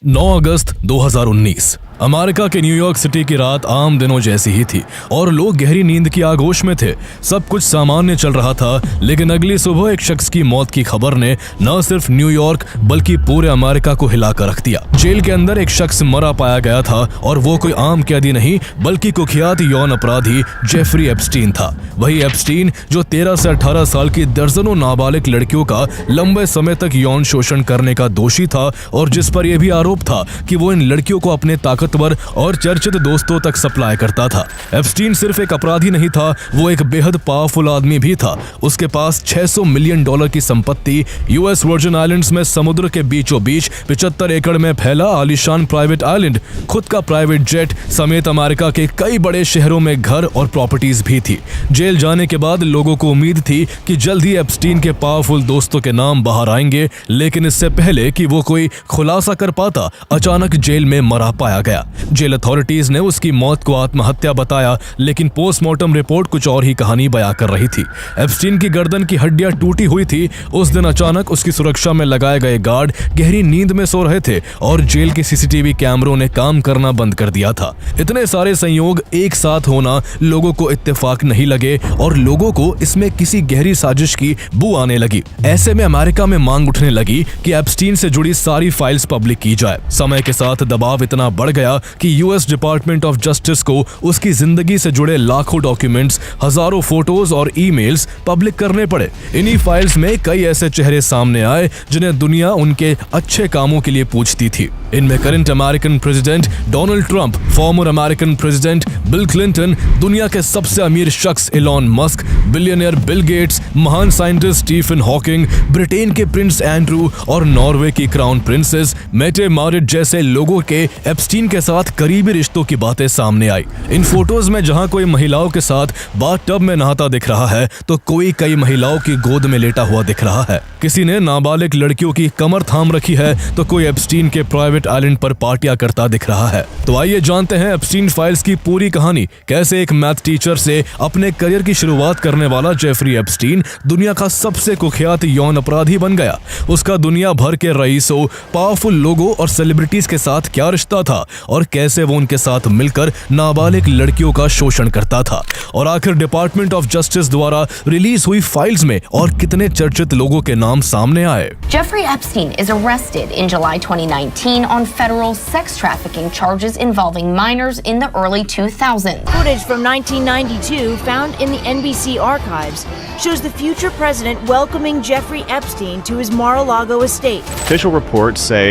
9 अगस्त 2019 America के New York city की रात आम दिनों जैसी ही थी और लोग गहरी नींद की आगोश में थे। सब कुछ सामान्य चल रहा था, लेकिन अगली सुबह एक शख्स की मौत की खबर ने न सिर्फ न्यूयॉर्क बल्कि पूरे अमेरिका को हिलाकर रख दिया। जेल के अंदर एक शख्स मरा पाया गया था और वो कोई आम कैदी नहीं बल्कि कुख्यात यौन अपराधी जेफरी एप्स्टीन था। वही एप्स्टीन जो 13 से 18 साल की दर्जनों नाबालिग लड़कियों का लंबे समय तक यौन शोषण करने का दोषी था और जिस पर यह भी आरोप था कि वो इन लड़कियों को अपने ताकतवर और चर्चित दोस्तों तक सप्लाई करता था। एप्स्टीन सिर्फ एक अपराधी नहीं था, वो एक बेहद पावरफुल आदमी भी था। उसके पास $600 मिलियन की संपत्ति, यूएस वर्जिन आइलैंड्स में समुद्र के बीचों बीच 75 एकड़ में फैला आलीशान प्राइवेट आइलैंड, खुद का प्राइवेट जेट समेत अमेरिका के कई बड़े शहरों में घर और प्रॉपर्टीज भी थी। जेल जाने के बाद लोगों को उम्मीद थी कि जल्द ही एप्स्टीन के पावरफुल दोस्तों के नाम बाहर आएंगे, लेकिन इससे पहले कि वो कोई खुलासा कर पाता, अचानक जेल में मरा पाया गया। जेल अथॉरिटीज ने उसकी मौत को आत्महत्या बताया, लेकिन पोस्टमार्टम रिपोर्ट कुछ और ही कहानी बयां कर रही थी। एप्स्टीन की गर्दन की हड्डियां टूटी हुई थी। उस दिन अचानक उसकी सुरक्षा में लगाए गए गार्ड गहरी नींद में सो रहे थे और जेल के सीसीटीवी कैमरों ने काम करना बंद कर दिया था। इतने सारे संयोग एक साथ होना लोगों को इत्तेफाक नहीं लगे और लोगों को इसमें किसी गहरी साजिश की बू आने लगी। ऐसे में अमेरिका में मांग उठने लगी कि एप्स्टीन से जुड़ी सारी फाइल्स पब्लिक की जाए। समय के साथ दबाव इतना बढ़ गया कि यूएस डिपार्टमेंट ऑफ जस्टिस को उसकी जिंदगी से जुड़े लाखों डॉक्यूमेंट्स, हजारों फोटोज और ईमेल्स पब्लिक करने पड़े। इन्हीं फाइल्स में कई ऐसे चेहरे सामने आए जिन्हें दुनिया उनके अच्छे कामों के लिए पूछती थी। इनमें current American president Donald Trump, former American president Bill Clinton, दुनिया के सबसे अमीर शख्स Elon Musk, billionaire Bill Gates, महान साइंटिस्ट स्टीफन हॉकिंग, ब्रिटेन के प्रिंस एंड्रू और नॉर्वे की क्राउन प्रिंसेस मेटे मारिट जैसे लोगों के एप्स्टीन के साथ करीबी रिश्तों की बातें सामने आई। इन फोटोज में जहां कोई महिलाओं के साथ बाथटब में नहाता दिख रहा है तो कोई कई महिलाओं की गोद में लेटा हुआ दिख रहा है। किसी ने नाबालिग लड़कियों की कमर थाम रखी है तो कोई एप्स्टीन के प्राइवेट आइलैंड पर पार्टियां करता दिख रहा है। तो आइए जानते हैं एप्स्टीन फाइल्स की पूरी कहानी। कैसे एक मैथ टीचर से अपने करियर की शुरुआत करने वाला जेफरी एप्स्टीन दुनिया का सबसे कुख्यात यौन अपराधी बन गया। उसका दुनिया भर के रईसों, पावरफुल लोगों और सेलिब्रिटीज के साथ क्या रिश्ता था और कैसे वो उनके साथ मिलकर नाबालिग लड़कियों का शोषण करता था। और आखिर डिपार्टमेंट ऑफ जस्टिस द्वारा रिलीज हुई फाइल्स में और कितने चर्चित लोगों के नाम सामने आए। Jeffrey Epstein is arrested in July 2019 on federal sex trafficking charges involving minors in the early 2000s. Footage from 1992 found in the NBC archives shows the future president welcoming Jeffrey Epstein to his Mar-a-Lago estate. Official reports say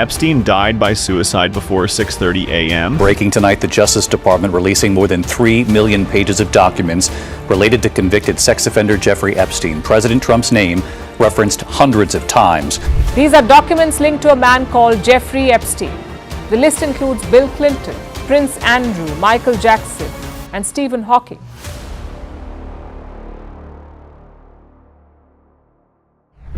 Epstein died by suicide before 6:30 a.m. Breaking tonight, the Justice Department releasing more than 3 million pages of documents related to convicted sex offender Jeffrey Epstein. President Trump's name referenced hundreds of times. These are documents linked to a man called Jeffrey Epstein. The list includes Bill Clinton, Prince Andrew, Michael Jackson, and Stephen Hawking.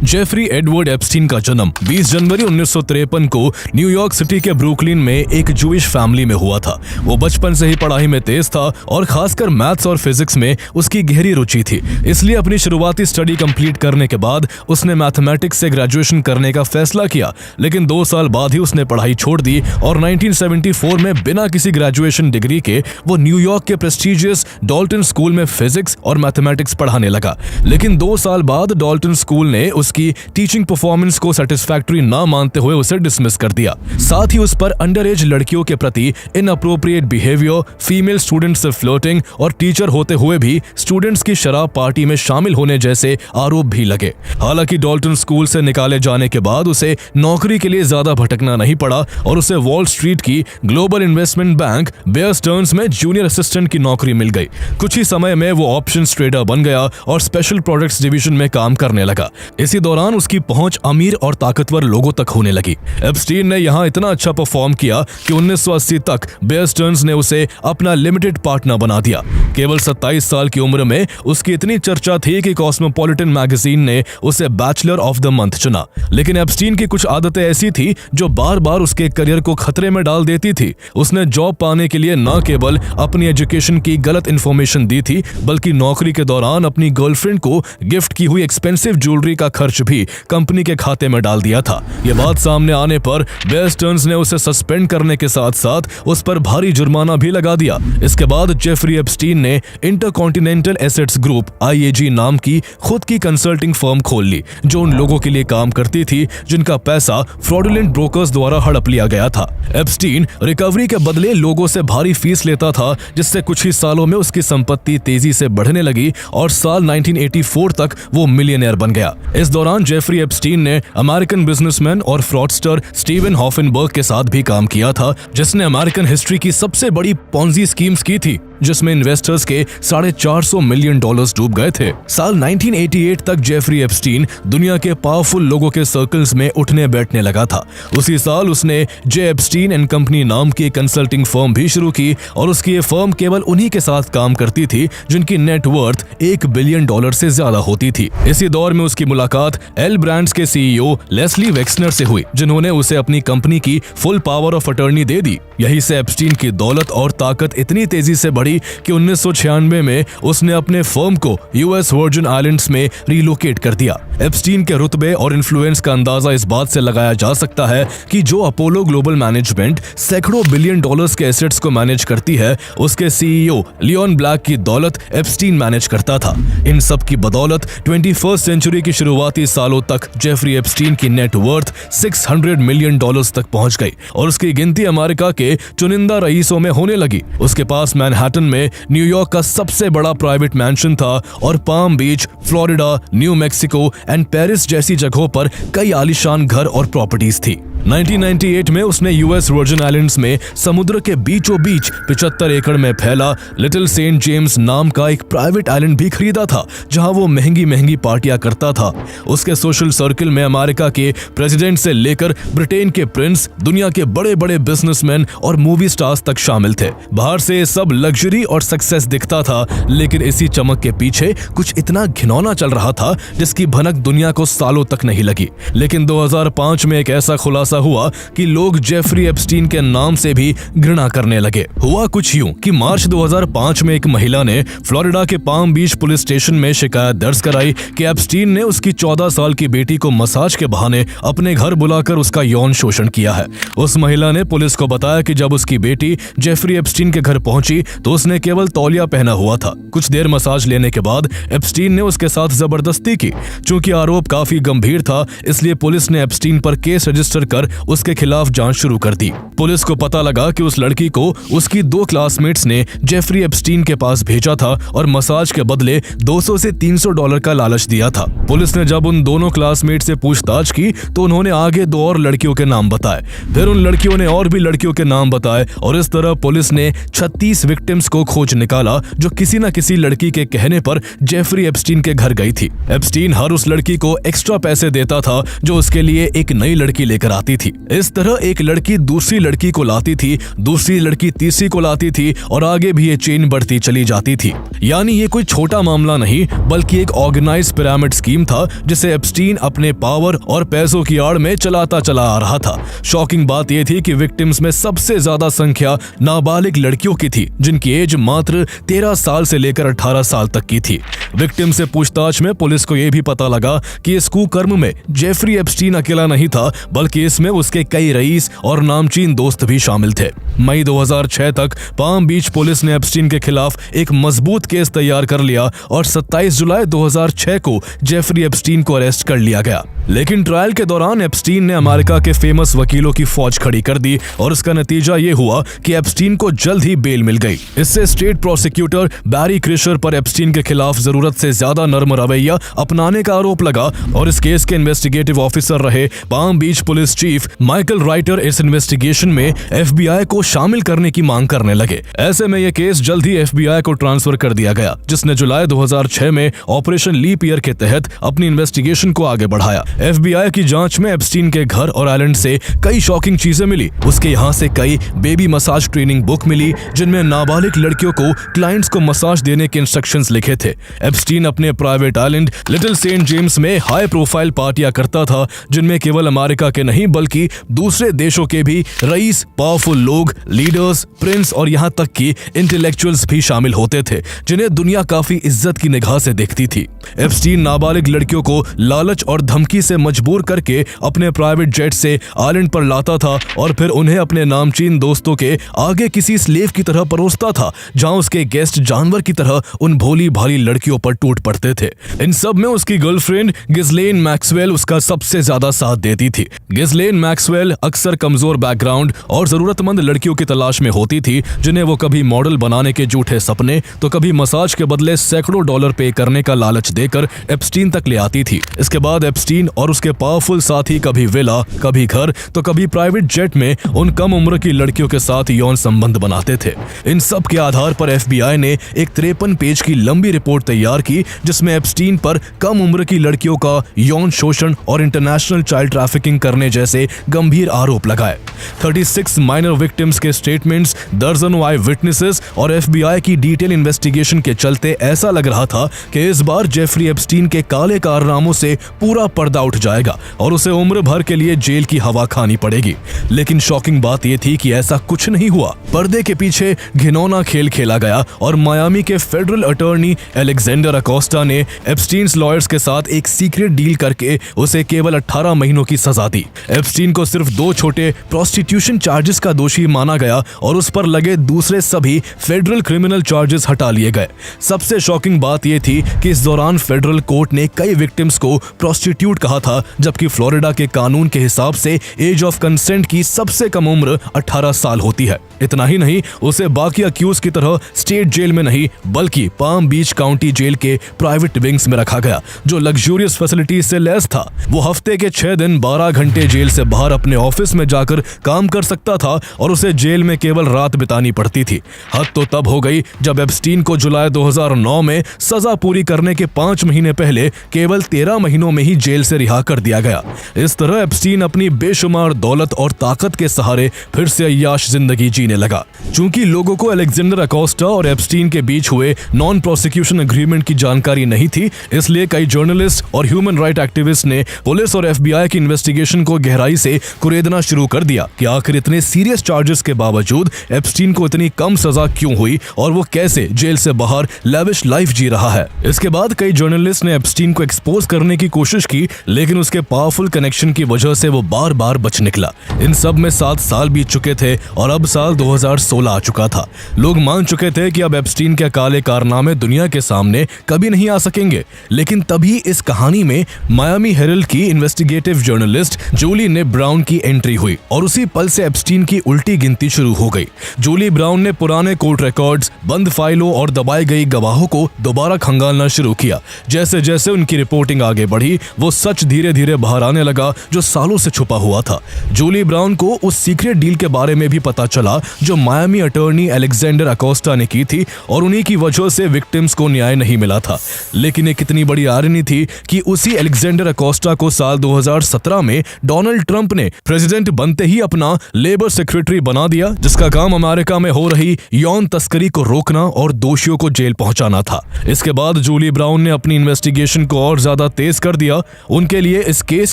Jeffrey Edward Epstein का जन्म 20 जनवरी 1953 को New York city के Brooklyn में एक Jewish family में हुआ था। वो बचपन से ही पढ़ाई में तेज था और खासकर मैथ्स और फिजिक्स में उसकी गहरी रुचि थी। इसलिए अपनी शुरुआती स्टडी कंप्लीट करने के बाद उसने मैथमेटिक्स से ग्रेजुएशन करने का फैसला किया, लेकिन 2 साल बाद ही उसने पढ़ाई छोड़ दी और 1974 में बिना किसी ग्रेजुएशन डिग्री के वो न्यूयॉर्क के प्रेस्टिजियस डॉल्टन स्कूल में फिजिक्स और मैथमेटिक्स पढ़ाने लगा। लेकिन 2 साल बाद डॉल्टन स्कूल ने उसकी टीचिंग परफॉर्मेंस को सेटिस्फैक्टरी ना मानते हुए उसे डिसमिस कर दिया। साथ ही उस पर अंडर एज लड़कियों के प्रति इनअप्रोप्रिएट बिहेवियर, फीमेल स्टूडेंट्स से फ्लर्टिंग और टीचर होते हुए भी स्टूडेंट्स की शराब पार्टी में शामिल होने जैसे आरोप भी लगे। हालांकि डॉल्टन स्कूल से निकाले जाने के बाद उसे नौकरी के लिए ज्यादा भटकना नहीं पड़ा और उसे वॉल स्ट्रीट की global investment bank Bear Stearns में जूनियर असिस्टेंट की नौकरी मिल गई। कुछ ही समय में वो ऑप्शंस ट्रेडर बन गया और स्पेशल प्रोडक्ट्स डिवीजन में काम करने लगा। इसी दौरान उसकी पहुंच अमीर और ताकतवर लोगों तक होने लगी। एप्स्टीन ने यहां इतना अच्छा परफॉर्म किया कि 1980 तक बेयर स्टर्न्स ने उसे अपना लिमिटेड पार्टनर बना दिया। केवल 27 साल की उम्र में उसकी इतनी चर्चा थी कि कॉस्मोपॉलिटन मैगजीन ने उसे बैचलर ऑफ द मंथ चुना। लेकिन एप्स्टीन की कुछ आदतें ऐसी थी जो बार बार उसके करियर को खतरे में डाल देती थी। उसने जॉब पाने के लिए न केवल अपनी एजुकेशन की गलत इंफॉर्मेशन दी थी, बल्कि नौकरी के दौरान अपनी गर्लफ्रेंड को गिफ्ट की हुई एक्सपेंसिव ज्वेलरी का खर्च खर्च भी कंपनी के खाते में डाल दिया था। ये बात सामने आने पर बेयर स्टर्न्स ने उसे सस्पेंड करने के साथ साथ उस पर भारी जुर्माना भी लगा दिया। इसके बाद जेफरी एप्स्टीन ने इंटरकॉन्टिनेंटल एसेट्स ग्रुप IAG नाम की खुद की कंसल्टिंग फर्म खोल ली, जो उन लोगों के लिए काम करती थी जिनका पैसा फ्रॉडुलेंट ब्रोकर्स द्वारा हड़प लिया गया था। एप्स्टीन रिकवरी के बदले लोगों से भारी फीस लेता था, जिससे कुछ ही सालों में उसकी संपत्ति तेजी से बढ़ने लगी और साल 1984 तक वो मिलियनेयर बन गया। इस दौरान जेफरी एप्स्टीन ने अमेरिकन बिजनेसमैन और फ्रॉडस्टर स्टीवन हॉफनबर्ग के साथ भी काम किया था, जिसने अमेरिकन हिस्ट्री की सबसे बड़ी पॉन्जी स्कीम्स की थी, जिसमें इन्वेस्टर्स के $450 मिलियन डूब गए थे। साल 1988 तक जेफरी एप्स्टीन दुनिया के पावरफुल लोगों के सर्कल्स में उठने बैठने लगा था। उसी साल उसने जे एप्स्टीन एंड कंपनी नाम की कंसल्टिंग फर्म भी शुरू की और उसकी ये फर्म केवल उन्हीं के साथ काम करती थी जिनकी नेट वर्थ $1 बिलियन से ज्यादा होती थी। इसी दौर में उसकी मुलाकात एल ब्रांड्स के CEO लेस्ली वेक्सनर से हुई, जिन्होंने उसे अपनी कंपनी की फुल पावर ऑफ अटर्नी दे दी। यहीं से एप्स्टीन की दौलत और ताकत इतनी तेजी से बढ़ी कि 1996 में उसने अपने फर्म को US वर्जिन आइलैंड्स में रिलोकेट कर दिया। एप्स्टीन के रुतबे और इन्फ्लुएंस का अंदाजा इस बात से लगाया जा सकता है कि जो अपोलो ग्लोबल मैनेजमेंट सैकड़ों बिलियन डॉलर्स के एसेट्स को मैनेज करती है, उसके CEO लियोन ब्लैक की दौलत एप्स्टीन मैनेज करता था। इन सब की बदौलत 21st सेंचुरी की शुरुआती सालों तक जेफरी एप्स्टीन की नेट वर्थ $600 मिलियन तक पहुंच गई और उसकी गिनती अमेरिका के चुनिंदा रईसों में होने लगी। उसके पास मैनहट्टन में न्यूयॉर्क का सबसे बड़ा प्राइवेट मैंशन था और palm beach, Florida, new Mexico and Paris जैसी जगहों पर कई आलीशान घर और प्रॉपर्टीज थी। 1998 में उसने US वर्जिन आइलैंड्स में समुद्र के बीचों बीच 75 एकड़ में फैला लिटिल सेंट जेम्स नाम का एक प्राइवेट आइलैंड भी खरीदा था, जहां वो महंगी पार्टियां करता था। उसके सोशल सर्किल में अमेरिका के प्रेसिडेंट से लेकर ब्रिटेन के प्रिंस, दुनिया के बड़े बड़े बिजनेसमैन और मूवी स्टार्स तक शामिल थे। बाहर से सब लग्जरी और सक्सेस दिखता था, लेकिन इसी चमक के पीछे कुछ इतना घिनौना चल रहा था जिसकी भनक दुनिया को सालों तक नहीं लगी। लेकिन 2005 में एक ऐसा खुलासा हुआ कि लोग जेफरी एप्स्टीन के नाम से भी घृणा करने लगे। हुआ कुछ यूं कि मार्च 2005 में एक महिला ने फ्लोरिडा के पाम बीच पुलिस स्टेशन में शिकायत दर्ज कराई कि एप्स्टीन ने उसकी 14 साल की बेटी को मसाज के बहाने अपने घर बुलाकर उसका यौन शोषण किया है। उस महिला ने पुलिस को बताया कि जब उसकी बेटी जेफरी एप्स्टीन के घर पहुंची तो उसने केवल तौलिया पहना हुआ था। कुछ देर मसाज लेने के बाद एप्स्टीन ने उसके साथ जबरदस्ती की। चूंकि आरोप काफी गंभीर था, इसलिए पुलिस ने एप्स्टीन पर केस रजिस्टर कर उसके खिलाफ जांच शुरू कर दी। पुलिस को पता लगा कि उस लड़की को उसकी 2 क्लासमेट्स ने जेफरी एप्स्टीन के पास भेजा था और मसाज के बदले $200 से $300 का लालच दिया था। पुलिस ने जब उन दोनों क्लासमेट से पूछताछ की तो उन्होंने आगे 2 और लड़कियों के नाम बताए। फिर उन लड़कियों ने और भी लड़कियों के नाम बताए और इस तरह पुलिस ने 36 विक्टिम्स को खोज निकाला जो किसी न किसी लड़की के कहने पर जेफरी एप्स्टीन के घर गई थी। एप्स्टीन हर उस लड़की को एक्स्ट्रा पैसे देता था जो उसके लिए एक नई लड़की लेकर आती थी। इस तरह एक लड़की दूसरी लड़की को लाती थी, दूसरी लड़की तीसरी को लाती थी और आगे भी ये चेन बढ़ती चली जाती थी। यानी ये कोई छोटा मामला नहीं बल्कि एक ऑर्गेनाइज्ड पिरामिड स्कीम था जिसे एप्स्टीन अपने पावर और पैसों की आड़ में चलाता चला आ रहा था। शॉकिंग बात यह थी कि विक्टिम्स में सबसे ज्यादा संख्या नाबालिग लड़कियों की थी जिनकी एज मात्र 13 साल से लेकर 18 साल तक की थी। विक्टिम से पूछताछ में पुलिस को यह भी पता लगा कि इस कुकर्म में जेफरी एप्स्टीन अकेला नहीं था बल्कि इसमें उसके कई रईस और नामचीन दोस्त भी शामिल थे। मई 2006 तक पाम बीच पुलिस ने एप्स्टीन के खिलाफ एक मजबूत केस तैयार कर लिया और 27 जुलाई 2006 को जेफरी एप्स्टीन को अरेस्ट कर लिया गया। लेकिन ट्रायल के दौरान एप्स्टीन ने अमेरिका के फेमस वकीलों की फौज खड़ी कर दी और उसका नतीजा ये हुआ कि एप्स्टीन को जल्द ही बेल मिल गई। इससे स्टेट प्रोसिक्यूटर बैरी क्रिशर पर एप्स्टीन के खिलाफ जरूरत से ज्यादा नर्म रवैया अपनाने का आरोप लगा और इस केस के इन्वेस्टिगेटिव ऑफिसर रहे पाम बीच पुलिस चीफ माइकल राइटर इस इन्वेस्टिगेशन में FBI को शामिल करने की मांग करने लगे। ऐसे में यह केस जल्द ही FBI को ट्रांसफर कर दिया गया, जिसने जुलाई 2006 में ऑपरेशन लीप ईयर के तहत अपनी इन्वेस्टिगेशन को आगे बढ़ाया। FBI की जांच में एप्स्टीन के घर और आइलैंड से कई शॉकिंग चीजें मिली। उसके यहाँ से कई बेबी मसाज ट्रेनिंग बुक मिली जिनमें नाबालिग लड़कियों को क्लाइंट्स को मसाज देने के इंस्ट्रक्शंस लिखे थे। एप्स्टीन अपने private island Little Saint James में हाई प्रोफाइल पार्टियां करता था, जिनमें केवल अमेरिका के नहीं बल्कि दूसरे देशों के भी रईस, पावरफुल लोग, लीडर्स, प्रिंस और यहाँ तक कि इंटेलेक्चुअल्स भी शामिल होते थे, जिन्हें दुनिया काफी इज्जत की निगाह से देखती थी। एप्स्टीन नाबालिग लड़कियों को लालच और धमकी से मजबूर करके अपने प्राइवेट जेट से आइलैंड पर लाता था और फिर उन्हें अपने नामचीन दोस्तों के आगे किसी स्लेव की तरह परोसता था, जहां उसके गेस्ट जानवर की तरह उन भोली भाली लड़कियों पर टूट पड़ते थे। इन सब में उसकी गर्लफ्रेंड गिस्लेन मैक्सवेल उसका सबसे ज्यादा साथ देती थी। गिस्लेन मैक्सवेल अक्सर कमजोर बैकग्राउंड और जरूरतमंद लड़कियों की तलाश में होती थी, जिन्हें वो कभी मॉडल बनाने के झूठे सपने तो कभी मसाज के बदले सैकड़ों डॉलर पे करने का लालच देकर एप्स्टीन तक ले आती थी। इसके बाद एप्स्टीन और उसके पावरफुल साथी कभी विला, कभी घर तो कभी प्राइवेट जेट में उन कम उम्र की लड़कियों के साथ यौन संबंध बनाते थे। इन सब के आधार पर FBI ने एक 53 पेज की लंबी रिपोर्ट तैयार की, जिसमें एप्स्टीन पर कम उम्र की लड़कियों का यौन शोषण और इंटरनेशनल चाइल्ड ट्रैफिकिंग करने जैसे गंभीर आरोप लगाए। 36 माइनर विक्टिम्स के स्टेटमेंट्स, दर्जनों आई विटनेसेस और FBI की डिटेल इन्वेस्टिगेशन के चलते ऐसा लग रहा था कि इस बार जेफरी एप्स्टीन के काले कारनामों से पूरा पर्दा उठ जाएगा और उसे उम्र भर के लिए जेल की हवा खानी पड़ेगी। लेकिन शॉकिंग बात यह थी कि ऐसा कुछ नहीं हुआ। पर्दे के पीछे घिनौना खेल खेला गया और मायामी के फेडरल अटॉर्नी अलेक्जेंडर अकोस्टा ने एप्स्टीन्स लॉयर्स के साथ एक सीक्रेट डील करके उसे केवल 18 महीनों की सजा दी। एप्स्टीन को सिर्फ 2 छोटे प्रोस्टिट्यूशन चार्जेस का दोषी माना गया और उस पर लगे दूसरे सभी फेडरल क्रिमिनल चार्जेस हटा लिए गए। सबसे शॉकिंग बात यह थी कि इस दौरान फेडरल कोर्ट ने कई विक्टिम्स को प्रोस्टिट्यूट कहा था, जबकि फ्लोरिडा के कानून के हिसाब से एज ऑफ कंसेंट की सबसे कम उम्र 18 साल होती है। इतना ही नहीं, उसे बाकी अक्यूज की तरह स्टेट जेल में नहीं बल्कि पाम बीच काउंटी जेल के प्राइवेट विंग्स में रखा गया, जो लग्जूरियस फैसिलिटीज से लैस था। वो हफ्ते के 6 दिन 12 घंटे जेल से बाहर अपने ऑफिस में जाकर काम कर सकता था और उसे जेल में केवल रात बितानी पड़ती थी। हद तो तब हो गई जब एप्स्टीन को जुलाई 2009 में सजा पूरी करने के 5 महीने पहले केवल 13 महीनों में ही जेल से रिहा कर दिया गया। इस तरह एप्स्टीन अपनी बेशुमार दौलत और ताकत के सहारे फिर से अय्याश जिंदगी जीने लगा। चूंकि लोगों को अलेक्जेंडर अकोस्टा और एप्स्टीन के बीच हुए नॉन प्रोसिक्यूशन एग्रीमेंट की जानकारी नहीं थी, इसलिए कई जर्नलिस्ट और ह्यूमन राइट एक्टिविस्ट ने पुलिस और FBI की इन्वेस्टिगेशन को गहराई से कुरेदना शुरू कर दिया कि आखिर इतने सीरियस चार्जेस के बावजूद एप्स्टीन को इतनी कम सजा क्यों हुई और वो कैसे जेल से बाहर लैविश लाइफ जी रहा है। इसके बाद कई जर्नलिस्ट ने एप्स्टीन को एक्सपोज करने की कोशिश की, लेकिन उसके पावरफुल कनेक्शन की वजह से वो बार बार बच निकला। इन सब में 7 साल बीत चुके थे और अब साल 2016 आ चुका था। लोग मान चुके थे कि अब एप्स्टीन के काले कारनामे दुनिया के सामने कभी नहीं आ सकेंगे, लेकिन तभी इस कहानी में मायामी हेरल्ड की इन्वेस्टिगेटिव जर्नलिस्ट जूली ने ब्राउन की एंट्री हुई और उसी पल से एप्स्टीन की उल्टी गिनती शुरू हो गई। जूली ब्राउन ने पुराने कोर्ट रिकॉर्ड्स, बंद फाइलों और दबाई गई गवाहों को दोबारा खंगालना शुरू किया। जैसे जैसे उनकी रिपोर्टिंग आगे बढ़ी, वो सच धीरे धीरे बाहर आने लगा जो सालों से छुपा हुआ था। जूली ब्राउन को उस सीक्रेट डील के बारे में भी पता चला जो मायामी अटॉर्नी अलेक्जेंडर अकोस्टा ने की थी और उन्हीं की वजह से विक्टिम्स को न्याय नहीं मिला था। लेकिन एक कितनी बड़ी आयरनी थी कि उसी अलेक्जेंडर अकोस्टा को साल 2017 में डोनाल्ड ट्रंप ने प्रेसिडेंट बनते ही अपना लेबर सेक्रेटरी बना दिया, जिसका काम अमेरिका में हो रही यौन तस्करी को रोकना और दोषियों को जेल पहुंचाना था। इसके बाद जूली ब्राउन ने अपनी इन्वेस्टिगेशन को और ज्यादा तेज कर दिया। उनके लिए इस केस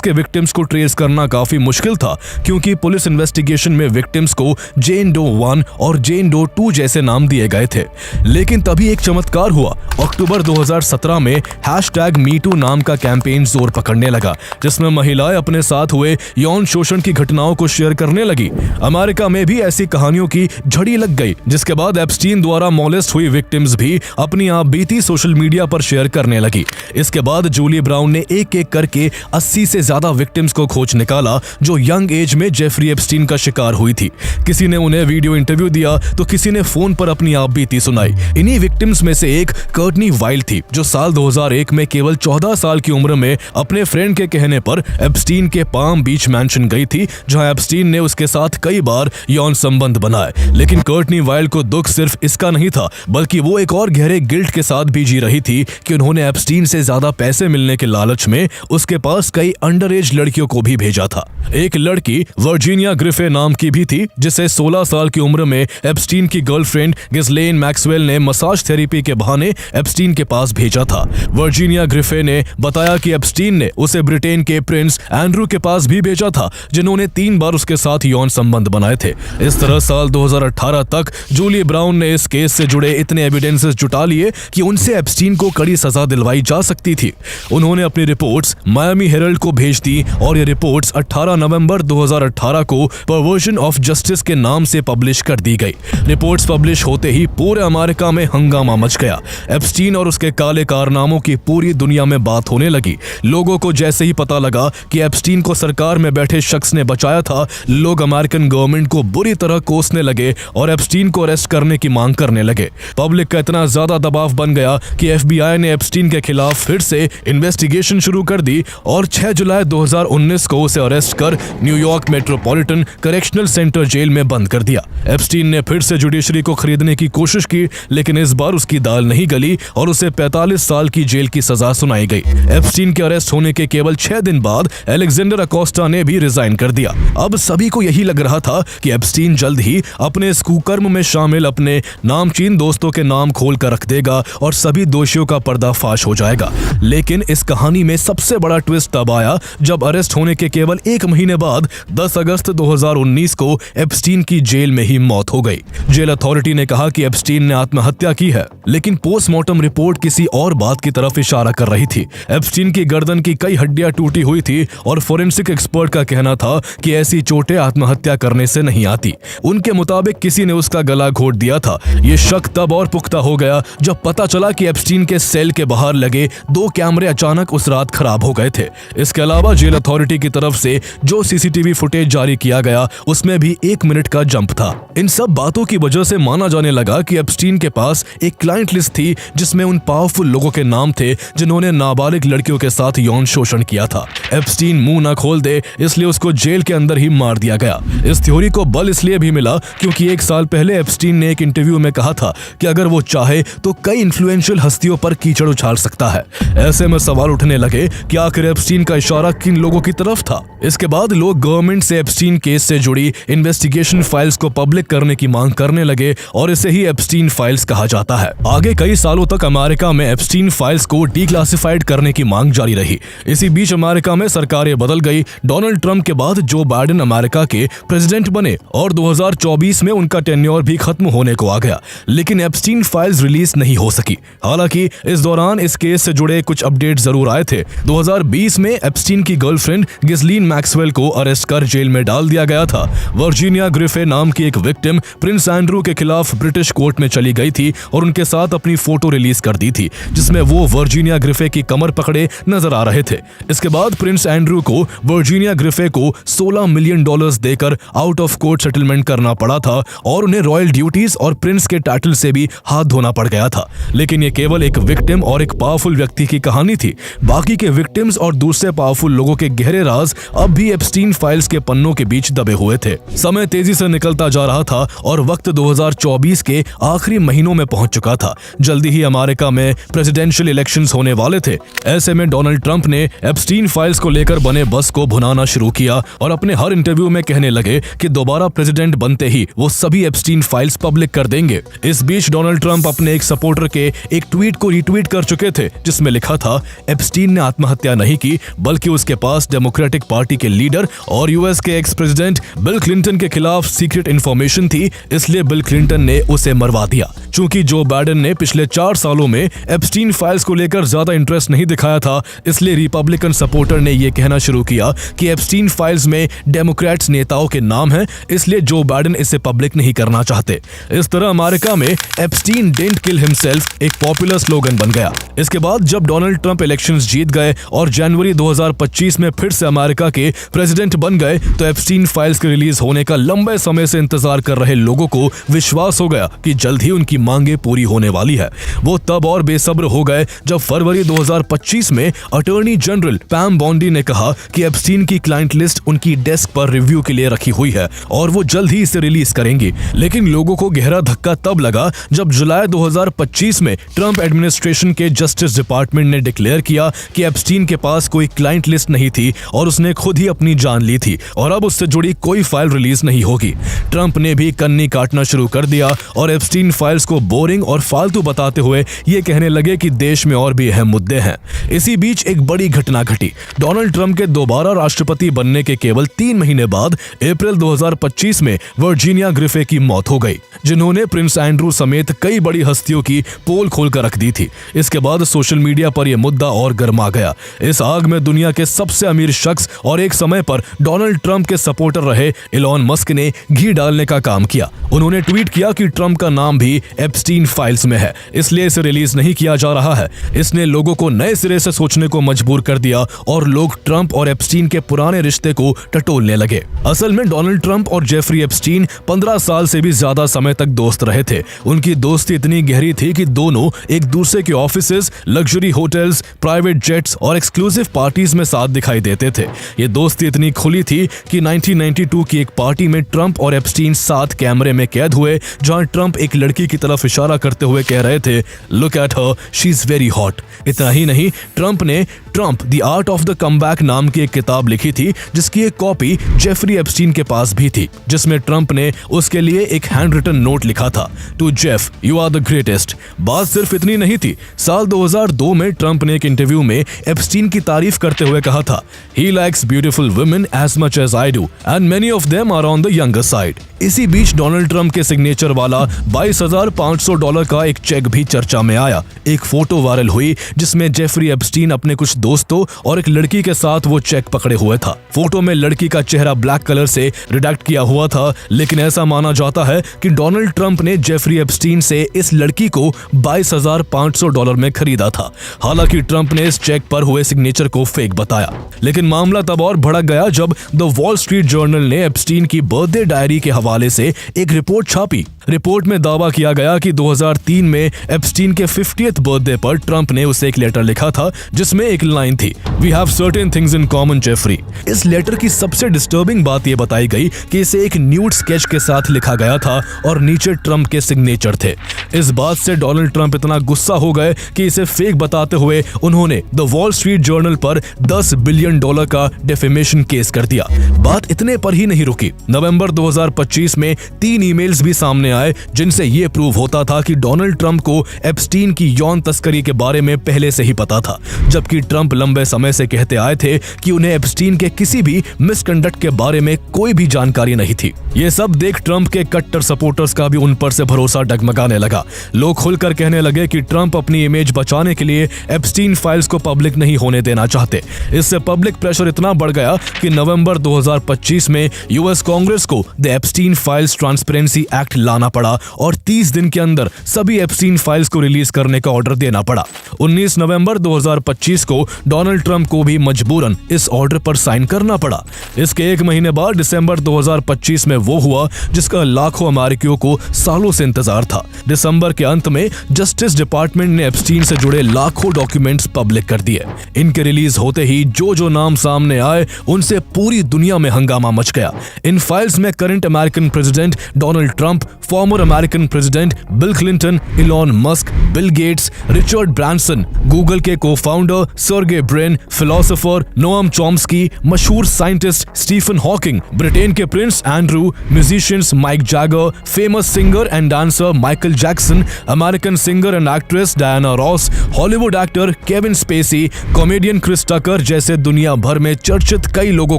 के विक्टिम्स को ट्रेस करना काफी मुश्किल था, क्योंकि पुलिस इन्वेस्टिगेशन में विक्टिम्स को जेन डो 1 और जेन डो 2 जैसे नाम दिए गए थे। लेकिन तभी एक चमत्कार हुआ। अक्टूबर 2017 में #MeToo नाम का कैंपेन जोर पकड़ने लगा, जिसमें महिलाएं अपने साथ हुए यौन शोषण की घटनाओं को शेयर करने लगी। अमेरिका में भी ऐसी कहानियों की झड़ी लग गई, जिसके बाद एप्स्टीन द्वारा मोलेस्ट हुई विक्टिम्स भी अपनी आप बीती सोशल मीडिया पर शेयर करने लगी। इसके बाद जूली ब्राउन ने एक एक करके 80 से ज्यादा विक्टिम्स को खोज निकाला जो यंग एज में जेफरी एप्स्टीन का शिकार हुई थी। किसी ने उन्हें वीडियो इंटरव्यू दिया तो किसी ने फोन पर अपनी आप बीती सुनाई। इन्हीं विक्टिम्स में से एक कर्टनी वाइल्ड थी, जो साल 2001 में केवल 14 साल की उम्र में अपने फ्रेंड के कहने पर एप्स्टीन के पाम बीच मैंशन गई थी, जहां एप्स्टीन ने उसके साथ कई बार यौन संबंध बनाए। लेकिन कर्टनी वाइल्ड को दुख सिर्फ इसका नहीं था, बल्कि वो एक और गहरे गिल्ट के साथ भी जी रही थी कि उन्होंने एप्स्टीन से ज्यादा पैसे मिलने के लालच में उसके पास कई अंडर एज लड़कियों को भी भेजा था। एक लड़की वर्जीनिया ग्रिफे नाम की भी थी, जिसे 16 साल की उम्र में एप्स्टीन की गर्लफ्रेंड गिस्लेन मैक्सवेल ने मसाज थेरेपी के बहाने एप्स्टीन एप्स्टीन के पास भेजा था। वर्जीनिया ग्रिफे ने बताया कि एप्स्टीन ने उसे ब्रिटेन के प्रिंस एंड्रू के पास भी भेजा था, जिन्होंने 3 बार उसके साथ यौन संबंध बनाए थे। इस तरह साल 2018 तक जूली ब्राउन ने इस केस से जुड़े इतने एविडेंसेस जुटा लिए कि उनसे एप्स्टीन को कड़ी सजा दिलवाई जा सकती थी। उन्होंने अपनी रिपोर्ट्स मायामी हेरल्ड को भेज दी और ये रिपोर्ट्स 18 नवंबर 2018 को परवर्जन ऑफ जस्टिस के नाम से पब्लिश कर दी गई। रिपोर्ट्स पब्लिश होते ही पूरे अमेरिका में हंगामा मच गया। एप्स्टीन और उसके काले कारनामों की पूरी दुनिया में बात होने लगी। लोगों को जैसे ही पता लगा कि एप्स्टीन को सरकार में बैठे शख्स ने बचाया था, लोग अमेरिकन गवर्नमेंट को बुरी तरह कोसने लगे और एप्स्टीन को अरेस्ट करने की मांग करने लगे। पब्लिक का इतना ज्यादा दबाव बन गया कि FBI ने एप्स्टीन के खिलाफ फिर से इन्वेस्टिगेशन शुरू कर दी और 6 जुलाई 2019 को उसे अरेस्ट कर New York metropolitan correctional centre jail में बंद कर दिया। एप्स्टीन ने फिर से जुडिशरी को खरीदने की कोशिश की, लेकिन इस बार उसकी दाल नहीं गली और उसे 45 साल की जेल की सजा सुनाई गई। एप्स्टीन के अरेस्ट होने के केवल 6 दिन बाद अलेक्जेंडर अकोस्टा ने भी रिजाइन कर दिया। अब सभी को यही लग रहा था कि एप्स्टीन जल्द ही अपने इस कुकर्म में शामिल अपने नामचीन दोस्तों के नाम खोल कर रख देगा और सभी दोषियों का पर्दाफाश हो जाएगा। लेकिन इस कहानी में सबसे बड़ा ट्विस्ट तब आया जब अरेस्ट होने के केवल 1 महीने बाद 10 अगस्त 2019 को एप्स्टीन की जेल में ही मौत हो गई। जेल अथॉरिटी ने कहा कि एप्स्टीन ने आत्महत्या की है, लेकिन पोस्टमार्टम रिपोर्ट किसी और बात की तरफ इशारा कर रही थी। एप्स्टीन की गर्दन की कई हड्डियां टूटी हुई थी और फोरेंसिक एक्सपर्ट का कहना था कि ऐसी चोटें आत्महत्या करने से नहीं आती। उनके मुताबिक किसी ने उसका गला घोट दिया था। ये शक तब और पुख्ता हो गया जब पता चला कि एप्स्टीन के सेल के बाहर लगे 2 कैमरे अचानक उस रात खराब हो गए थे। इसके अलावा जेल अथॉरिटी की तरफ से जो CCTV फुटेज जारी किया गया उसमें भी 1 मिनट का जंप था। इन सब बातों की वजह से माना जाने लगा कि एप्स्टीन के पास एक क्लाइंट लिस्ट थी जिसमें उन पावरफुल लोगों के नाम थे जिन्होंने नाबालिग लड़कियों के साथ यौन शोषण किया था। एप्स्टीन मुंह ना खोल दे, इसलिए उसको जेल के अंदर ही मार दिया गया। इस थ्योरी को बल इसलिए भी मिला क्योंकि 1 साल पहले एप्स्टीन ने एक इंटरव्यू में कहा था कि अगर वो चाहे तो कई इन्फ्लुएंशियल हस्तियों पर कीचड़ उछाल सकता है। ऐसे में सवाल उठने लगे कि आखिर एप्स्टीन का इशारा किन लोगों की तरफ था। इसके बाद लोग गवर्नमेंट से एप्स्टीन केस से जुड़ी इन्वेस्टिगेशन फाइल्स को पब्लिक करने की मांग करने लगे और इसे ही एप्स्टीन फाइल्स कहा जाता है। आगे कई सालों तक अमेरिका में एप्स्टीन फाइल्स को डिक्लासिफाइड करने की मांग जारी रही। इसी बीच अमेरिका में सरकारें बदल गई। डोनाल्ड ट्रंप के बाद जो बाइडेन अमेरिका के प्रेसिडेंट बने और 2024 में उनका टेन्योर भी खत्म होने को आ गया, लेकिन एप्स्टीन फाइल्स रिलीज नहीं हो सकी। हालांकि इस दौरान इस केस से जुड़े कुछ अपडेट जरूर आए थे। 2020 में एप्स्टीन की गर्लफ्रेंड गिस्लीन मैक्सवेल को अरेस्ट कर जेल में डाल दिया गया था। वर्जीनिया ग्रिफे नाम की एक विक्टिम प्रिंस एंड्रू के खिलाफ ब्रिटिश कोर्ट में चली गई थी और उनके साथ अपनी फोटो रिलीज कर दी थी जिसमें वो वर्जीनिया ग्रिफे की कमर पकड़े नजर आ रहे थे। इसके बाद प्रिंस एंड्रू को वर्जीनिया ग्रिफे को $16 मिलियन देकर आउट ऑफ कोर्ट सेटलमेंट करना पड़ा था और उन्हें रॉयल ड्यूटीज और प्रिंस के टाइटल से भी हाथ धोना पड़ गया था। लेकिन ये केवल एक विक्टिम और एक पावरफुल व्यक्ति की कहानी थी। बाकी के विक्टिम्स और दूसरे पावरफुल लोगों के गहरे राज अब भी एप्स्टीन फाइल्स के पन्नों के बीच दबे हुए थे। समय तेजी से निकलता जा रहा था और वक्त 2024 के आखिरी महीनों में पहुंच चुका था। जल्दी ही अमेरिका में प्रेसिडेंशियल इलेक्शंस होने वाले थे। ऐसे में डोनाल्ड ट्रंप ने एप्स्टीन फाइल्स को लेकर बने बस को भुनाना शुरू किया और अपने हर इंटरव्यू में कहने लगे कि दोबारा प्रेसिडेंट बनते ही वो सभी एप्स्टीन फाइल्स पब्लिक कर देंगे। इस बीच डोनाल्ड ट्रंप अपने एक सपोर्टर के एक ट्वीट को रीट्वीट कर चुके थे जिसमें लिखा था, एप्स्टीन ने आत्महत्या नहीं की बल्कि उसके पास डेमोक्रेटिक पार्टी के लीडर और यूएस के एक्स प्रेसिडेंट बिल क्लिंटन के खिलाफ सीक्रेट इंफॉर्मेशन थी, इसलिए बिल क्लिंटन ने उसे मरवा दिया। चूंकि जो बाइडेन ने पिछले 4 सालों में एप्स्टीन फाइल्स को लेकर ज्यादा इंटरेस्ट नहीं दिखाया था, इसलिए रिपब्लिकन सपोर्टर ने यह कहना शुरू किया कि एप्स्टीन फाइल्स में डेमोक्रेट्स नेताओं के नाम हैं, इसलिए जो बाइडेन इसे पब्लिक नहीं करना चाहते। इस तरह अमेरिका में एप्स्टीन डिडंट किल हिमसेल्फ एक पॉपुलर स्लोगन बन गया। इसके बाद जब डोनाल्ड ट्रंप इलेक्शंस जीत गए और जनवरी 2025 में फिर से अमेरिका के प्रेसिडेंट बन गए तो एप्स्टीन फाइल्स के रिलीज होने का लंबे समय से इंतजार कर रहे लोगों को विश्वास हो गया कि जल्द ही उनकी मांगे पूरी होने वाली है। वो तब और बेसब्र हो गए जब फरवरी 2025 में अटॉर्नी जनरल पैम बॉन्डी ने कहा कि एप्स्टीन की क्लाइंट लिस्ट उनकी डेस्क पर रिव्यू के लिए रखी हुई है और वो जल्द ही इसे रिलीज करेंगी। लेकिन लोगों को गहरा धक्का तब लगा जब जुलाई 2025 में ट्रंप एडमिनिस्ट्रेशन के जस्टिस डिपार्टमेंट ने डिक्लेयर किया कि एप्स्टीन के पास कोई क्लाइंट लिस्ट नहीं थी और उसने खुद ही अपनी जान ली थी और अब उससे जुड़ी कोई फाइल रिलीज नहीं होगी। ट्रंप ने भी कन्नी काटना शुरू कर दिया और एप्स्टीन फाइल्स को बोरिंग और फालतू बताते हुए ये कहने लगे कि देश में और भी अहम मुद्दे हैं। इसी बीच एक बड़ी घटना घटी। डोनाल्ड ट्रंप के दोबारा राष्ट्रपति बनने के केवल 3 महीने बाद अप्रैल 2025 में वर्जीनिया ग्रिफे की मौत हो गई, जिन्होंने प्रिंस एंड्रू समेत कई बड़ी हस्तियों की पोल खोलकर रख दी थी। इसके बाद सोशल मीडिया पर यह मुद्दा और गर्मा गया। इस आग में दुनिया के सबसे अमीर शख्स और एक समय पर डोनाल्ड ट्रंप के सपोर्टर रहे इलॉन मस्क ने घी डालने का काम किया। उन्होंने ट्वीट किया कि ट्रंप का नाम भी एप्स्टीन फाइल्स में है, इसलिए इसे रिलीज नहीं किया जा रहा है। इसने लोगों को नए सिरे से सोचने को मजबूर कर दिया और लोग ट्रंप और एप्स्टीन के पुराने रिश्ते को टटोलने लगे। असल में डोनाल्ड ट्रंप और जेफरी एप्स्टीन 15 साल से भी ज्यादा समय तक दोस्त रहे थे। उनकी दोस्ती इतनी गहरी थी कि दोनों एक दूसरे के offices, luxury hotels, private jets और एक्सक्लूसिव पार्टीज में साथ दिखाई देते थे। ये दोस्ती इतनी खुली थी कि 1992 की एक पार्टी में ट्रंप और एप्स्टीन साथ कैमरे में कैद हुए, जहां ट्रंप एक लड़की की तरफ इशारा करते हुए कह रहे थे, look at her, she is very hot. इतना ही नहीं, ट्रंप ने Trump the art of the comeback नाम की एक किताब लिखी थी, जिसकी एक कॉपी जेफरी एप्स्टीन के पास भी थी, जिसमें ट्रंप ने उसके लिए एक हैंड रिटन नोट लिखा था, to Jeff you are the greatest. बात सिर्फ इतनी नहीं थी। साल 2002 में ट्रंप ने एक इंटरव्यू में एप्स्टीन की तारीफ करते हुए कहा था, he likes beautiful women as much as I do and many of them are on the younger side. इसी बीच डोनाल्ड ट्रंप के सिग्नेचर वाला $22,500 का एक चेक भी चर्चा में आया। एक फोटो वायरल हुई जिसमें जेफरी एप्स्टीन अपने कुछ दोस्तों और एक लड़की के साथ वो चेक पकड़े हुए था। फोटो में लड़की का चेहरा ब्लैक कलर से रिडक्ट किया हुआ था, लेकिन ऐसा माना जाता है कि डोनाल्ड ट्रंप ने जेफरी एप्स्टीन से इस लड़की को $22,500 में खरीदा था। हालांकि ट्रंप ने इस चेक पर हुए सिग्नेचर को फेक बताया, लेकिन मामला तब और भड़क गया जब द वॉल स्ट्रीट जर्नल ने एप्स्टीन की बर्थडे डायरी के हवाले से एक रिपोर्ट छापी। रिपोर्ट में दावा किया गया कि 2003 में एप्स्टीन के 50th बर्थडे पर ट्रंप ने उसे एक लेटर लिखा था, जिसमें एक लाइन थी, we have certain things in common Jeffrey. इस लेटर की सबसे डिस्टर्बिंग बात यह बताई गई कि इसे एक न्यूड स्केच के साथ लिखा गया था और नीचे ट्रंप के सिग्नेचर थे। इस बात से डोनाल्ड ट्रंप इतना गुस्सा हो गए कि इसे फेक बताते हुए उन्होंने द वॉल स्ट्रीट जर्नल पर $10 बिलियन का डेफेमेशन केस कर दिया। बात इतने पर ही नहीं रुकी। नवंबर 2025 में 3 ईमेल्स भी सामने आए, जिनसे यह प्रूव होता था कि डोनाल्ड ट्रंप को एप्स्टीन की यौन तस्करी के बारे में पहले से ही पता था, जबकि ट्रंप लंबे समय से कहते आए थे कि उन्हें एप्स्टीन के किसी भी मिसकंडक्ट के बारे में कोई भी जानकारी नहीं थी। ये सब देख ट्रंप के कट्टर सपोर्टर्स का भी उन पर से भरोसा डगमगाने लगा। लोग खुलकर कहने लगे कि ट्रंप अपनी इमेज बचाने के लिए एप्स्टीन फाइल्स को पब्लिक नहीं होने देना चाहते। इससे पब्लिक प्रेशर इतना बढ़ गया कि नवंबर 2025 में यूएस कांग्रेस को the Epstein files transparency act लाना पड़ा और 30 दिन के अंदर सभी एप्स्टीन फाइल्स को रिलीज करने का ऑर्डर देना पड़ा। 19 नवंबर 2025 को डोनाल्ड ट्रंप को भी मजबूरन इस ऑर्डर पर साइन करना पड़ा। इसके 1 महीने बाद दिसंबर 2025 में वो हुआ जिसका लाखों अमेरिकियों को सालों से इंतजार था। दिसंबर के अंत में जस्टिस डिपार्टमेंट ने एप्स्टीन से जुड़े लाखों डॉक्यूमेंट्स पब्लिक कर दिए। इनके रिलीज होते ही जो नाम सामने आए उनसे पूरी दुनिया में हंगामा मच गया। इन फाइल्स में current American president Donald Trump, former American president Bill Clinton, Elon Musk, Bill Gates, Richard Branson, Google के cofounder Sergey Brin, philosopher Noam Chomsky, मशहूर साइंटिस्ट स्टीफन हॉकिंग, ब्रिटेन के prince Andrew, musicians Mick Jagger, famous singer and dancer Michael Jackson, American singer and actress Diana Ross, Hollywood actor Kevin Spacey, comedian Chris Tucker जैसे दुनिया भर में चर्चित कई लोगों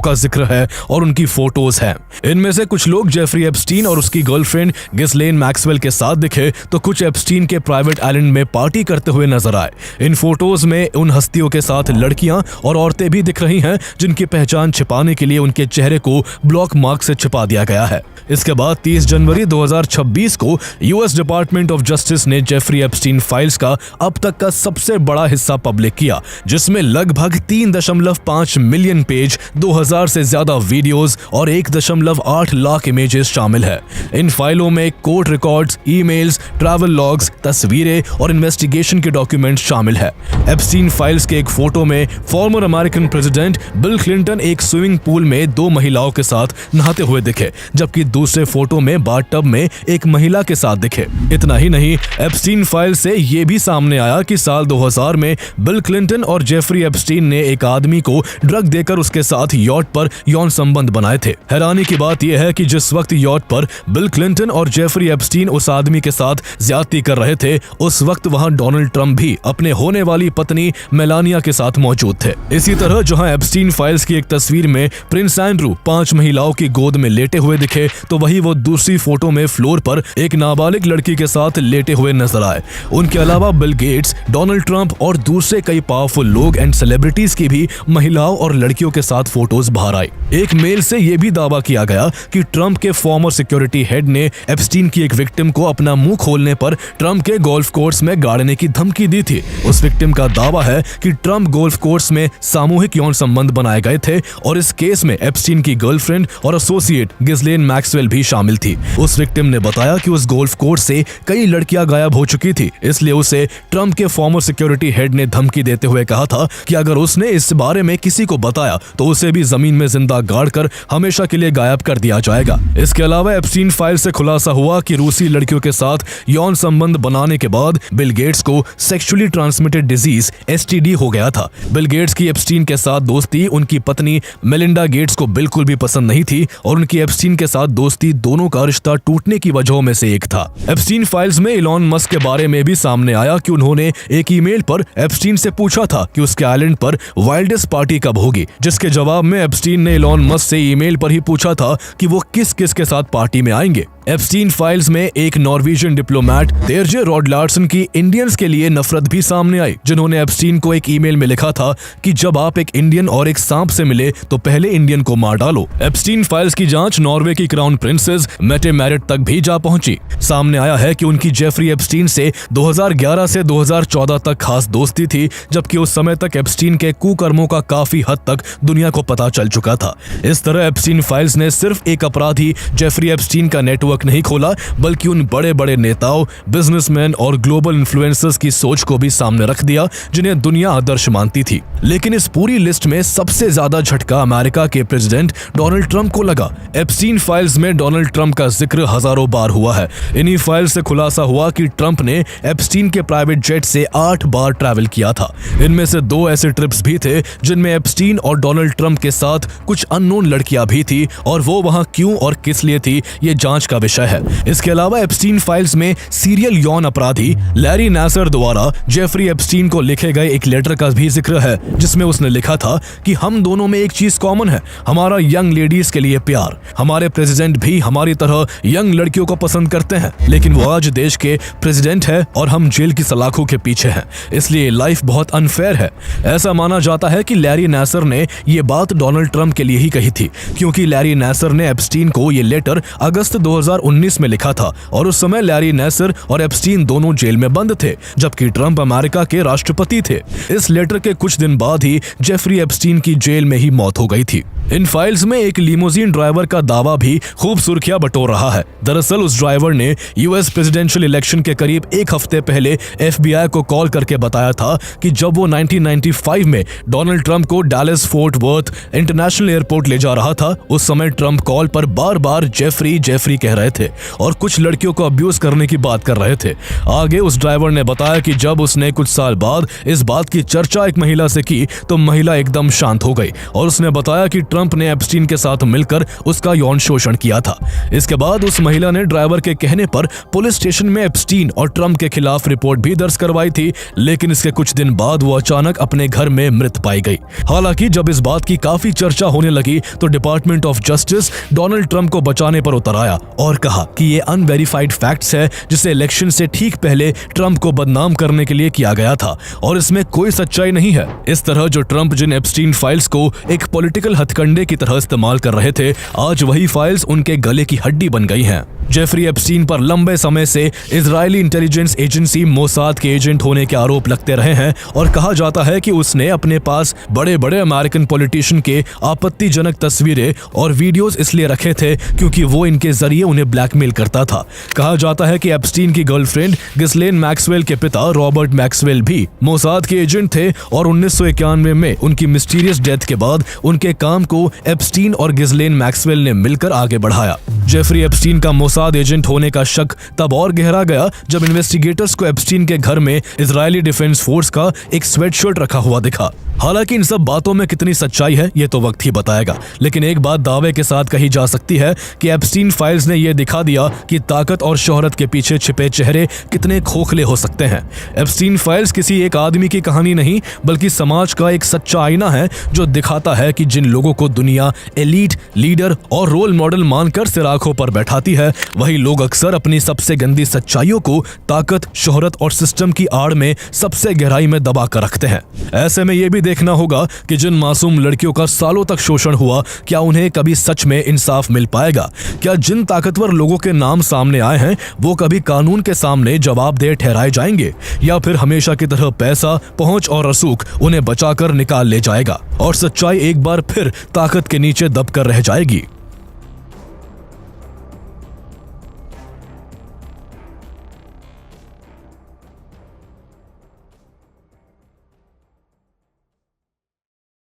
का जिक्र है और उनकी फोटोज हैं। इनमें से कुछ लोग जेफरी एप्स्टीन और उसकी गर्लफ्रेंड गिस्लेन मैक्सवेल के साथ दिखे, तो कुछ एप्स्टीन के प्राइवेट आइलैंड में पार्टी करते हुए नजर आए। इन फोटोज में उन हस्तियों के साथ लड़कियां और औरतें भी दिख रही हैं, जिनकी पहचान छिपाने के लिए उनके चेहरे को ब्लॉक मार्क से छिपा दिया गया है। इसके बाद 30 जनवरी 2026 को यूएस डिपार्टमेंट ऑफ जस्टिस ने जेफरी एप्स्टीन फाइल्स का अब तक का सबसे बड़ा हिस्सा पब्लिक किया, जिसमें लगभग 3.5 मिलियन पेज, 2000 से ज्यादा वीडियोस और 1.8 लाख इमेजेस शामिल है। इन फाइलों में court records, emails, travel logs, तस्वीरें और इन्वेस्टिगेशन के डॉक्यूमेंट्स शामिल है। एप्स्टीन फाइल्स के एक फोटो में farmer American president Bill Clinton एक स्विमिंग पूल में 2 महिलाओं के साथ नहाते हुए दिखे, जबकि दूसरे फोटो में बाथटब में एक महिला के साथ दिखे। इतना ही नहीं, एप्स्टीन फाइल से ये भी सामने आया कि साल 2000 में बिल क्लिंटन और जेफरी एप्स्टीन ने एक आदमी को ड्रग देकर उसके साथ यॉट पर यौन संबंध बनाए थे। हैरानी की बात यह है कि जिस वक्त यॉट पर बिल क्लिंटन और जेफरी एप्स्टीन उस आदमी के साथ ज्यादती कर रहे थे, उस वक्त वहां डोनाल्ड ट्रंप भी अपने होने वाली पत्नी मेलानिया के साथ मौजूद थे। इसी तरह जहां एप्स्टीन फाइल्स की एक तस्वीर में प्रिंस एंड्रू 5 महिलाओं की गोद में लेटे हुए दिखे, तो वही वो दूसरी फोटो में फ्लोर पर एक नाबालिग लड़की के साथ लेटे हुए नजर आए। उनके अलावा बिल गेट्स, डोनाल्ड ट्रंप और दूसरे कई पावरफुल लोग एंड सेलिब्रिटीज की भी महिलाओं और लड़कियों के साथ फोटोज बाहर आई। एक मेल से यह भी दावा किया गया कि ट्रंप के फॉर्मर सिक्योरिटी हेड ने एप्स्टीन की एक विक्टिम को अपना मुंह खोलने पर ट्रंप के गोल्फ कोर्स में गाड़ने की धमकी दी थी। उस विक्टिम का दावा है कि ट्रंप गोल्फ कोर्स में सामूहिक यौन संबंध बनाए गए थे और इस केस में एप्स्टीन की गर्लफ्रेंड और एसोसिएट गिस्लेन मैक्सवेल भी शामिल थी। उस विक्टिम ने बताया कि उस गोल्फ कोर्स से कई लड़कियां गायब हो चुकी थी, इसलिए उसे ट्रंप के फॉर्मर सिक्योरिटी हेड ने धमकी देते हुए कहा था कि अगर उसने इस बारे में किसी को बताया तो उसे भी जमीन में जिंदा गाड़कर हमेशा के लिए गायब कर दिया जाएगा। इसके अलावा एप्स्टीन फाइल से खुलासा हुआ कि रूसी लड़कियों के साथ यौन संबंध बनाने के बाद बिल गेट्स को सेक्सुअली ट्रांसमिटेड डिजीज STD हो गया था। बिल गेट्स की एप्स्टीन के साथ दोस्ती उनकी पत्नी मेलिंडा गेट्स को बिल्कुल भी पसंद नहीं थी और उनकी एप्स्टीन के साथ दोस्ती दोनों का रिश्ता टूटने की वजहों में से एक था। एप्स्टीन फाइल्स में इलॉन मस्क के बारे में भी सामने आया कि उन्होंने एक ईमेल पर एप्स्टीन से पूछा था कि उसके आइलैंड पर वाइल्डेस्ट पार्टी कब होगी, जिसके जवाब में एप्स्टीन ने इलॉन मस्क से ईमेल पर ही पूछा था कि वो किस किस के साथ पार्टी में आएंगे। एप्स्टीन फाइल्स में एक नॉर्वेजियन डिप्लोमेट तेरजे रॉड लार्सन की इंडियंस के लिए नफरत भी सामने आई, जिन्होंने एप्स्टीन को एक ईमेल में लिखा था कि जब आप एक इंडियन और एक सांप से मिले तो पहले इंडियन को मार डालो। एप्स्टीन फाइल्स की जांच नॉर्वे की क्राउन प्रिंसेस मेटे मैरिट तक भी जा पहुंची। सामने आया है कि उनकी जेफरी एप्स्टीन से 2011 से 2014 तक खास दोस्ती थी, जबकि उस समय तक एप्स्टीन के कुकर्मों का काफी हद तक दुनिया को पता चल चुका था। इस तरह एप्स्टीन फाइल्स ने सिर्फ एक अपराधी जेफरी एप्स्टीन का नेटवर्क नहीं खोला, बल्कि उन बड़े बड़े नेताओं, बिजनेसमैन और ग्लोबल इन्फ्लुएंसर्स की सोच को भी सामने रख दिया, जिन्हें दुनिया आदर्श मानती थी। लेकिन इस पूरी लिस्ट में सबसे ज्यादा झटका अमेरिका के प्रेसिडेंट डोनाल्ड ट्रंप को लगा। एप्स्टीन फाइल्स में डोनाल्ड ट्रंप का जिक्र हजारों बार हुआ है। इन्हीं फाइल्स से खुलासा हुआ कि ट्रंप ने एप्स्टीन के प्राइवेट जेट से 8 बार ट्रैवल किया था। इनमें से 2 ऐसे ट्रिप्स भी थे जिनमें एप्स्टीन और डोनाल्ड ट्रंप के साथ कुछ अननोन लड़कियां भी थी, और वो वहां क्यों और किस लिए थी, ये जांच का विषय है। इसके अलावा एप्स्टीन फाइल्स में सीरियल यौन अपराधी लैरी नासर द्वारा जेफरी एप्स्टीन को लिखे गए एक लेटर का भी जिक्र है, जिसमें उसने लिखा था कि हम दोनों में एक चीज कॉमन है, हमारा यंग लेडीज के लिए प्यार। हमारे प्रेसिडेंट भी हमारी तरह यंग लड़कियों को पसंद करते हैं, लेकिन वो आज देश के प्रेसिडेंट है और हम जेल की सलाखों के पीछे हैं, इसलिए लाइफ बहुत अनफेयर है। ऐसा माना जाता है कि लैरी नासर ने ये बात डोनाल्ड ट्रंप के लिए ही कही थी, क्योंकि लैरी नासर ने एप्स्टीन को ये लेटर अगस्त 2019 में लिखा था और उस समय लैरी नासर और एप्स्टीन दोनों जेल में बंद थे, जबकि ट्रंप अमेरिका के राष्ट्रपति थे। इस लेटर के कुछ दिन बाद ही जेफरी एप्स्टीन की जेल में ही मौत हो गई थी। इन फाइल्स में एक लिमोजीन ड्राइवर का दावा भी खूब सुर्खियां बटोर रहा है। दरअसल उस ड्राइवर ने यूएस प्रेसिडेंशियल इलेक्शन के करीब एक हफ्ते पहले FBI को कॉल करके बताया था कि जब वो 1995 में डोनाल्ड ट्रंप को Dallas fort worth international airport ले जा रहा था, उस समय ट्रंप कॉल पर बार बार जेफरी जेफरी कह रहे थे और कुछ लड़कियों को अब्यूज करने की बात कर रहे थे। आगे उस ड्राइवर ने बताया कि जब उसने कुछ साल बाद इस बात की चर्चा एक महिला से की तो महिला एकदम शांत हो गई और उसने बताया कि ट्रंप ने एप्स्टीन के साथ मिलकर उसका यौन शोषण किया था। इसके बाद उस महिला ने ड्राइवर के कहने पर पुलिस स्टेशन में एप्स्टीन और ट्रंप के खिलाफ रिपोर्ट भी दर्ज करवाई थी, लेकिन इसके कुछ दिन बाद वो अचानक अपने घर में मृत पाई गई। हालांकि जब इस बात की काफी चर्चा होने लगी तो department of justice Donald Trump को बचाने पर उतर आया और कहा कि ये अनवेरिफाइड फैक्ट्स है, जिसे इलेक्शन से ठीक पहले ट्रंप को बदनाम करने के लिए किया गया था और इसमें कोई सच्चाई नहीं है। इस तरह जो ट्रंप जिन एप्स्टीन फाइल्स को एक पॉलिटिकल हथकंडा हथकंडे की तरह इस्तेमाल कर रहे थे, आज वही फाइल्स उनके गले की हड्डी बन गई हैं। जेफरी एप्स्टीन पर लंबे समय से इजरायली इंटेलिजेंस एजेंसी मोसाद के एजेंट होने के आरोप लगते रहे हैं और कहा जाता है कि उसने अपने पास बड़े बड़े अमेरिकन पॉलिटिशियन के आपत्तिजनक तस्वीरें और वीडियोस इसलिए रखे थे क्योंकि वो इनके जरिए उन्हें ब्लैकमेल करता था। कहा जाता है कि एप्स्टीन की गर्लफ्रेंड गिस्लेन मैक्सवेल के पिता रॉबर्ट मैक्सवेल भी मोसाद के एजेंट थे और 1991 में उनकी मिस्टीरियस डेथ के बाद उनके काम को एप्स्टीन और गिस्लेन मैक्सवेल ने मिलकर आगे बढ़ाया। जेफरी एप्स्टीन का मोसाद एजेंट होने का शक तब और गहरा गया जब इन्वेस्टिगेटर्स को एप्स्टीन के घर में इजरायली डिफेंस फोर्स का एक स्वेटशर्ट रखा हुआ दिखा। हालांकि इन सब बातों में कितनी सच्चाई है ये तो वक्त ही बताएगा, लेकिन एक बात दावे के साथ कही जा सकती है कि एप्स्टीन फाइल्स ने यह दिखा दिया कि ताकत और शोहरत के पीछे छिपे चेहरे कितने खोखले हो सकते हैं। एप्स्टीन फाइल्स किसी एक आदमी की कहानी नहीं बल्कि समाज का एक सच्चा आईना है जो दिखाता है कि जिन लोगों को दुनिया एलीट, लीडर और रोल मॉडल मानकर सिर आंखों पर बैठाती है, वही लोग अक्सर अपनी सबसे गंदी सच्चाइयों को ताकत, शोहरत और सिस्टम की आड़ में सबसे गहराई में दबा कर रखते हैं। ऐसे में यह भी देखना होगा कि जिन मासूम लड़कियों का सालों तक शोषण हुआ, क्या उन्हें कभी सच में इंसाफ मिल पाएगा? क्या जिन ताकतवर लोगों के नाम सामने आए हैं वो कभी कानून के सामने जवाबदेह ठहराए जाएंगे, या फिर हमेशा की तरह पैसा, पहुंच और रसूख उन्हें बचाकर निकाल ले जाएगा और सच्चाई एक बार फिर ताकत के नीचे दबकर रह जाएगी?